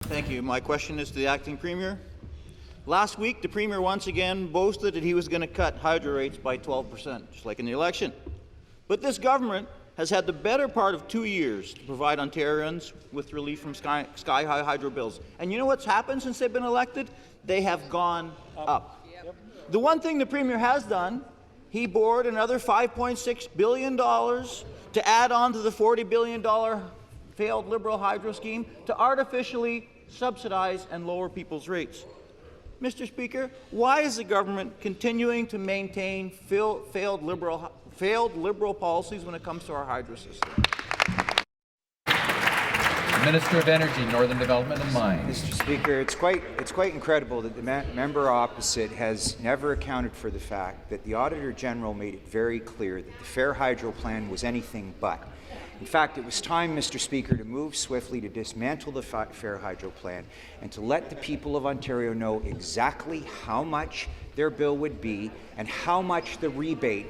Thank you. My question is to the Acting Premier. Last week, the Premier once again boasted that he was going to cut hydro rates by 12%, just like in the election. But this government has had the better part of 2 years to provide Ontarians with relief from sky-high hydro bills. And you know what's happened since they've been elected? They have gone up. Yep. The one thing the Premier has done, he borrowed another $5.6 billion to add on to the $40 billion failed Liberal hydro scheme to artificially subsidize and lower people's rates. Mr. Speaker, why is the government continuing to maintain failed Liberal policies when it comes to our hydro system? Minister of Energy, Northern Development and Mines. Mr. Speaker, it's quite incredible that the member opposite has never accounted for the fact that the Auditor General made it very clear that the Fair Hydro Plan was anything but. In fact, it was time, Mr. Speaker, to move swiftly to dismantle the Fair Hydro Plan and to let the people of Ontario know exactly how much their bill would be and how much the rebate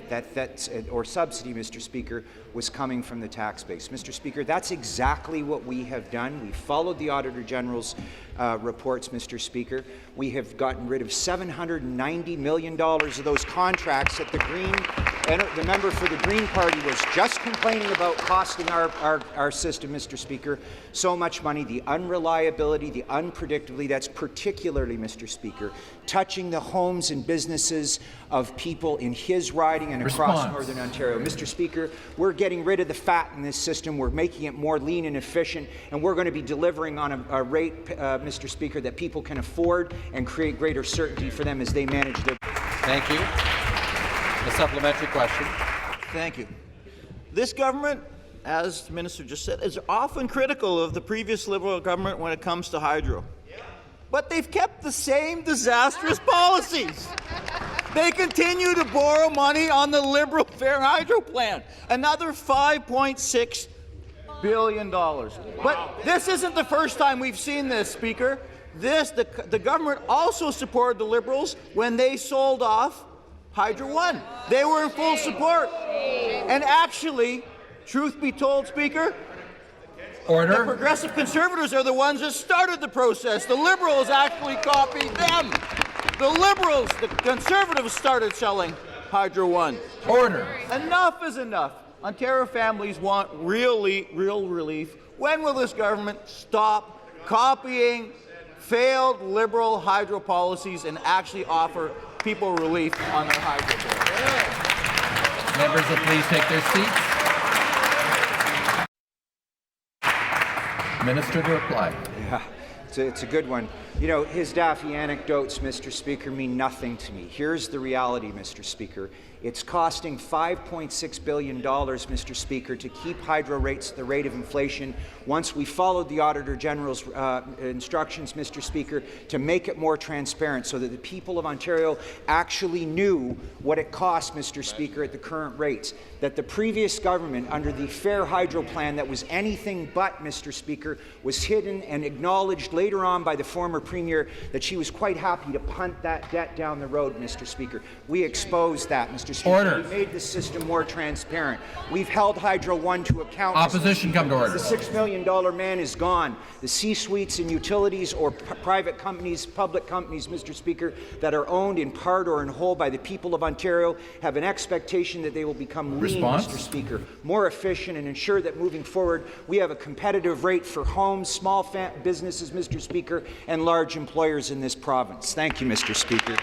or subsidy, Mr. Speaker, was coming from the tax base. Mr. Speaker, that's exactly what we have done. We followed the Auditor General's reports, Mr. Speaker. We have gotten rid of $790 million of those contracts that the member for the Green Party was just complaining about costing our system, Mr. Speaker, so much money. The unreliability, the unpredictability, that's particularly, Mr. Speaker, touching the homes and businesses of people in his riding and across Northern Ontario. Mr. Speaker, we're getting rid of the fat in this system. We're making it more lean and efficient, and we're going to be delivering on a rate, Mr. Speaker, that people can afford and create greater certainty for them as they manage their... Thank you. A supplementary question. Thank you. This government, as the Minister just said, is often critical of the previous Liberal government when it comes to hydro. But they've kept the same disastrous policies. They continue to borrow money on the Liberal Fair Hydro Plan, another $5.6 billion. But this isn't the first time we've seen this, Speaker. The government also supported the Liberals when they sold off Hydro One. They were in full support. And actually, truth be told, Speaker, Order. The Progressive Conservatives are the ones that started the process. The Liberals actually copied them. The Liberals, the Conservatives, started selling Hydro One. Order. Enough is enough. Ontario families want real relief. When will this government stop copying failed Liberal hydro policies and actually offer people relief on their hydro bills? Members will please take their seats. Minister to reply. Yeah, it's a good one. You know, his daffy anecdotes, Mr. Speaker, mean nothing to me. Here's the reality, Mr. Speaker. It's costing $5.6 billion, Mr. Speaker, to keep hydro rates at the rate of inflation once we followed the Auditor General's instructions, Mr. Speaker, to make it more transparent so that the people of Ontario actually knew what it cost, Mr. Speaker, at the current rates. That the previous government, under the Fair Hydro Plan that was anything but, Mr. Speaker, was hidden and acknowledged later on by the former Premier that she was quite happy to punt that debt down the road, Mr. Speaker. We exposed that, Mr. Speaker. Order. We made the system more transparent. We've held Hydro One to account. Opposition come to order. The $6 million man is gone. The C-suites and utilities or private companies, public companies, Mr. Speaker, that are owned in part or in whole by the people of Ontario have an expectation that they will become lean, Mr. Speaker, more efficient, and ensure that moving forward we have a competitive rate for homes, small businesses, Mr. Speaker, and large employers in this province. Thank you, Mr. Speaker.